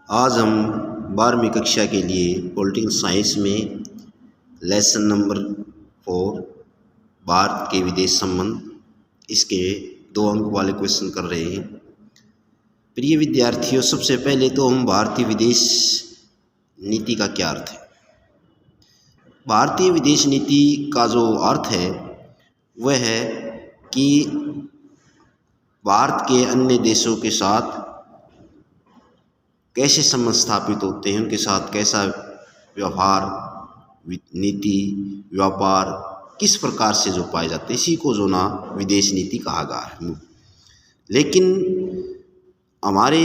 आज हम 12वीं कक्षा के लिए पॉलिटिकल साइंस में लेसन नंबर 4 भारत के विदेश संबंध इसके 2 अंक वाले क्वेश्चन कर रहे हैं। प्रिय विद्यार्थियों, सबसे पहले तो हम भारतीय विदेश नीति का क्या अर्थ है। भारतीय विदेश नीति का जो अर्थ है वह है कि भारत के अन्य देशों के साथ कैसे संबंध स्थापित होते हैं, उनके साथ कैसा व्यवहार, नीति, व्यापार किस प्रकार से जो पाए जाते हैं, इसी को जो ना विदेश नीति कहा गया है। लेकिन हमारे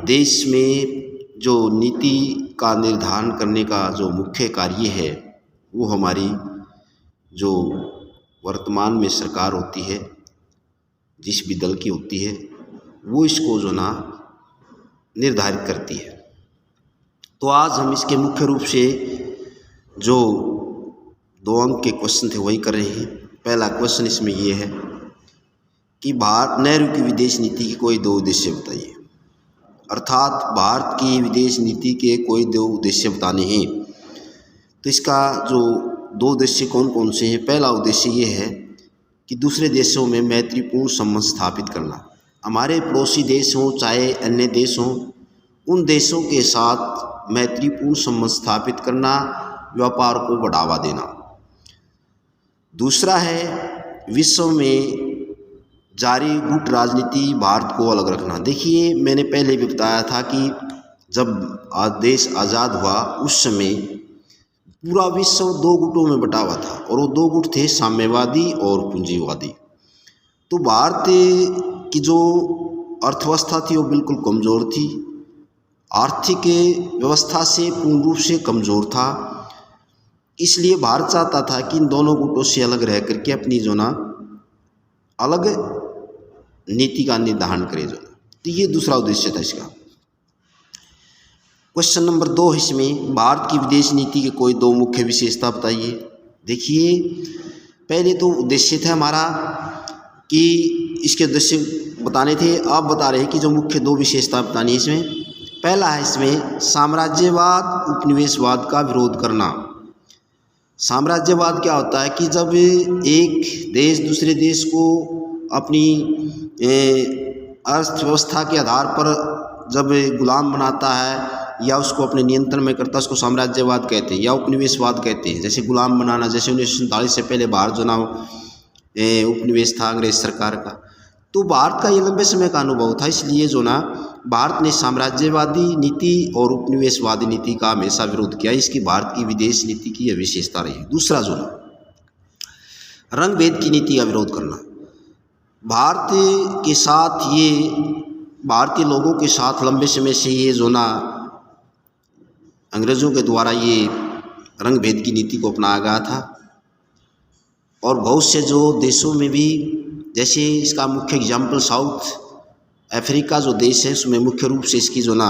देश में जो नीति का निर्धारण करने का जो मुख्य कार्य है वो हमारी जो वर्तमान में सरकार होती है, जिस भी दल की होती है, वो इसको जो ना निर्धारित करती है। तो आज हम इसके मुख्य रूप से जो 2 अंक के क्वेश्चन थे वही कर रहे हैं। पहला क्वेश्चन इसमें ये है कि नेहरू की विदेश नीति के कोई 2 उद्देश्य बताइए। अर्थात भारत की विदेश नीति के कोई 2 उद्देश्य बताने हैं। तो इसका जो 2 उद्देश्य कौन कौन से हैं। पहला उद्देश्य ये है कि दूसरे देशों में मैत्रीपूर्ण संबंध स्थापित करना। हमारे पड़ोसी देश हों चाहे अन्य देश हों, उन देशों के साथ मैत्रीपूर्ण संबंध स्थापित करना, व्यापार को बढ़ावा देना। दूसरा है विश्व में जारी गुट राजनीति, भारत को अलग रखना। देखिए, मैंने पहले भी बताया था कि जब देश आज़ाद हुआ उस समय पूरा विश्व 2 गुटों में बटा हुआ था और वो 2 गुट थे, साम्यवादी और पूंजीवादी। तो भारत की जो अर्थव्यवस्था थी वो बिल्कुल कमज़ोर थी, आर्थिक व्यवस्था से पूर्ण रूप से कमज़ोर था। इसलिए भारत चाहता था कि इन दोनों गुटों से अलग रह करके अपनी जो ना अलग नीति का निर्धारण करे जो। तो ये दूसरा उद्देश्य था इसका। क्वेश्चन नंबर 2 इसमें भारत की विदेश नीति के कोई 2 मुख्य विशेषता बताइए। देखिए, पहले तो उद्देश्य था हमारा कि इसके उद्देश्य बताने थे, आप बता रहे हैं कि जो मुख्य 2 विशेषता बतानी है इसमें। पहला है इसमें साम्राज्यवाद उपनिवेशवाद का विरोध करना। साम्राज्यवाद क्या होता है कि जब एक देश दूसरे देश को अपनी अर्थव्यवस्था के आधार पर जब गुलाम बनाता है या उसको अपने नियंत्रण में करता है, उसको साम्राज्यवाद कहते हैं या उपनिवेशवाद कहते हैं। जैसे गुलाम बनाना, जैसे 1947 से पहले भारत जो ना उपनिवेश था अंग्रेज सरकार का। तो भारत का ये लंबे समय का अनुभव था, इसलिए जो ना भारत ने साम्राज्यवादी नीति और उपनिवेशवादी नीति का हमेशा विरोध किया। इसकी भारत की विदेश नीति की यह विशेषता रही। दूसरा जो ना रंग भेद की नीति का विरोध करना। भारत के साथ ये भारतीय लोगों के साथ लंबे समय से ये जो ना अंग्रेज़ों के द्वारा ये रंग भेद की नीति को अपनाया गया था और बहुत से जो देशों में भी, जैसे इसका मुख्य एग्जाम्पल साउथ अफ्रीका जो देश है उसमें मुख्य रूप से इसकी जो ना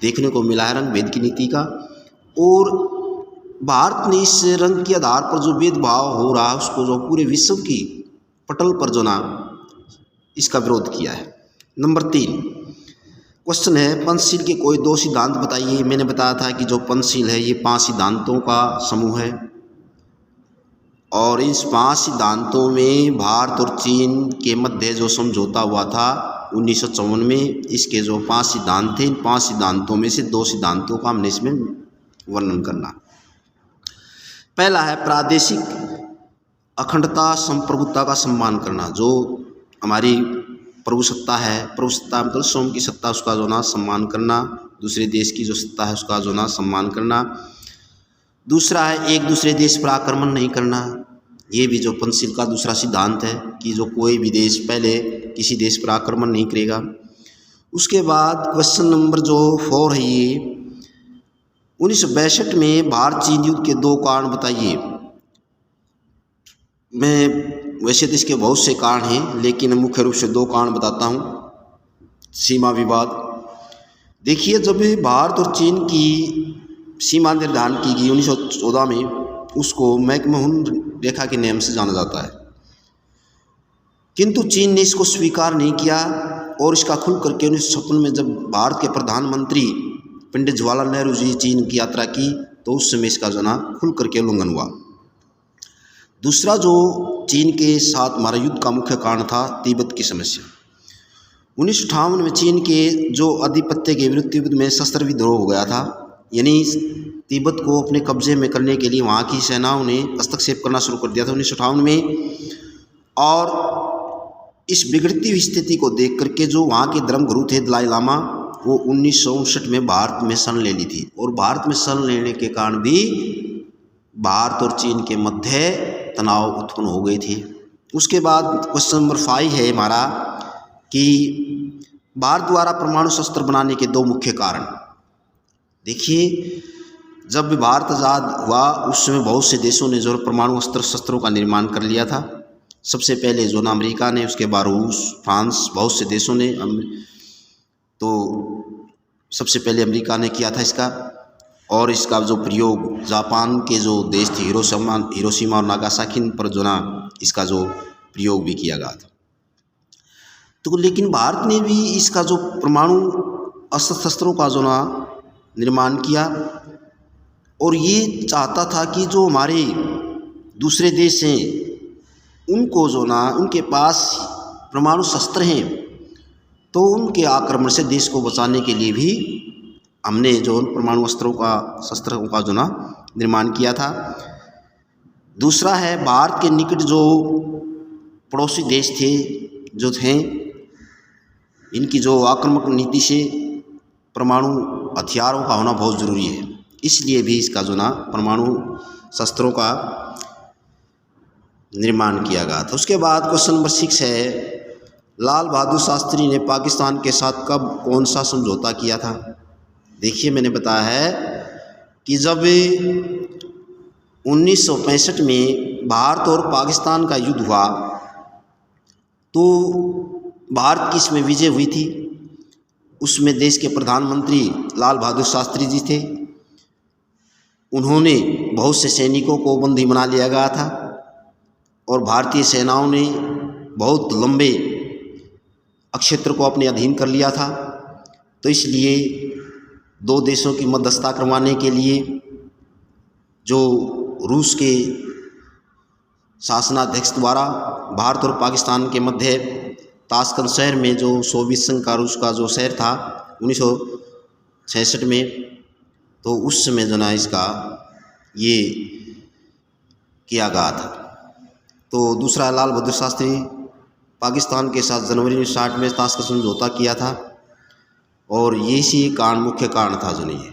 देखने को मिला है रंग भेद की नीति का। और भारत ने इस रंग के आधार पर जो भेदभाव हो रहा है उसको जो पूरे विश्व की पटल पर जो ना इसका विरोध किया है। नंबर 3 क्वेश्चन है पंचशील के कोई 2 सिद्धांत बताइए। मैंने बताया था कि जो पंचशील है ये 5 सिद्धांतों का समूह है और इस 5 सिद्धांतों में भारत और चीन के मध्य जो समझौता हुआ था 1954 में, इसके जो 5 सिद्धांत थे, इन 5 सिद्धांतों में से 2 सिद्धांतों का हमने इसमें वर्णन करना। पहला है प्रादेशिक अखंडता संप्रभुता का सम्मान करना। जो हमारी प्रभुसत्ता है, प्रभुसत्ता मतलब स्वयं की सत्ता, उसका जो ना सम्मान करना, दूसरे देश की जो सत्ता है उसका जो ना सम्मान करना। दूसरा है एक दूसरे देश पर आक्रमण नहीं करना। ये भी जो पंचशील का दूसरा सिद्धांत है कि जो कोई भी देश पहले किसी देश पर आक्रमण नहीं करेगा। उसके बाद क्वेश्चन नंबर जो 4 है ये 1962 में भारत चीन युद्ध के 2 कारण बताइए। मैं वैसे तो इसके बहुत से कारण हैं लेकिन मुख्य रूप से 2 कारण बताता हूँ। सीमा विवाद। देखिए, जब भारत और चीन की सीमा निर्धारण की गई 1914 में, उसको मैकमोहन रेखा के नाम से जाना जाता है, किंतु चीन ने इसको स्वीकार नहीं किया और इसका खुल करके 1956 में जब भारत के प्रधानमंत्री पंडित जवाहरलाल नेहरू जी चीन की यात्रा की तो उस समय इसका जो ना खुल करके उल्लंघन हुआ। दूसरा जो चीन के साथ हमारा युद्ध का मुख्य कारण था तिब्बत की समस्या। 1958 में चीन के जो आधिपत्य के विरुद्ध तिब्बत में शस्त्र विद्रोह हो गया था, यानी तिब्बत को अपने कब्जे में करने के लिए वहाँ की सेनाओं ने हस्तक्षेप करना शुरू कर दिया था 1958 में। और इस बिगड़ती हुई स्थिति को देख करके जो वहाँ के धर्मगुरु थे दलाई लामा, वो 1959 में भारत में शरण ले ली थी। और भारत में शरण लेने के कारण भी भारत और चीन के मध्य तनाव उत्पन्न हो गई थी। उसके बाद क्वेश्चन नंबर 5 है हमारा कि भारत द्वारा परमाणु शस्त्र बनाने के 2 मुख्य कारण। देखिए, जब भी भारत आज़ाद हुआ उस समय बहुत से देशों ने जो परमाणु शस्त्रों का निर्माण कर लिया था। सबसे पहले जो ना अमेरिका ने, उसके बाद रूस, फ्रांस, बहुत से देशों ने, तो सबसे पहले अमेरिका ने किया था इसका। और इसका जो प्रयोग जापान के जो देश थे हिरोशिमा और नागासाकी पर जो ना इसका जो प्रयोग भी किया गया था। तो लेकिन भारत ने भी इसका जो परमाणु अस्त्र शस्त्रों का जो ना निर्माण किया और ये चाहता था कि जो हमारे दूसरे देश हैं उनको जो ना उनके पास परमाणु शस्त्र हैं तो उनके आक्रमण से देश को बचाने के लिए भी हमने जो परमाणु शस्त्रों का जो ना निर्माण किया था। दूसरा है भारत के निकट जो पड़ोसी देश थे जो थे, इनकी जो आक्रामक नीति से परमाणु हथियारों का होना बहुत ज़रूरी है, इसलिए भी इसका जो ना परमाणु शस्त्रों का निर्माण किया गया था। उसके बाद क्वेश्चन नंबर 6 है, लाल बहादुर शास्त्री ने पाकिस्तान के साथ कब कौन सा समझौता किया था। देखिए, मैंने बताया है कि जब 1965 में भारत और पाकिस्तान का युद्ध हुआ तो भारत की इसमें विजय हुई थी। उसमें देश के प्रधानमंत्री लाल बहादुर शास्त्री जी थे। उन्होंने बहुत से सैनिकों को बंदी बना लिया गया था और भारतीय सेनाओं ने बहुत लंबे क्षेत्र को अपने अधीन कर लिया था। तो इसलिए 2 देशों की मध्यस्थता करवाने के लिए जो रूस के शासनाध्यक्ष द्वारा भारत और पाकिस्तान के मध्य ताशकंद शहर में जो सोवियत संघ का रूस का जो शहर था 1966 में, तो उस समय जो ना इसका ये किया गया था। तो दूसरा लाल बहादुर शास्त्री पाकिस्तान के साथ जनवरी 1960 में ताशकंद समझौता किया था और ये इसी मुख्य कारण था जो नहीं है।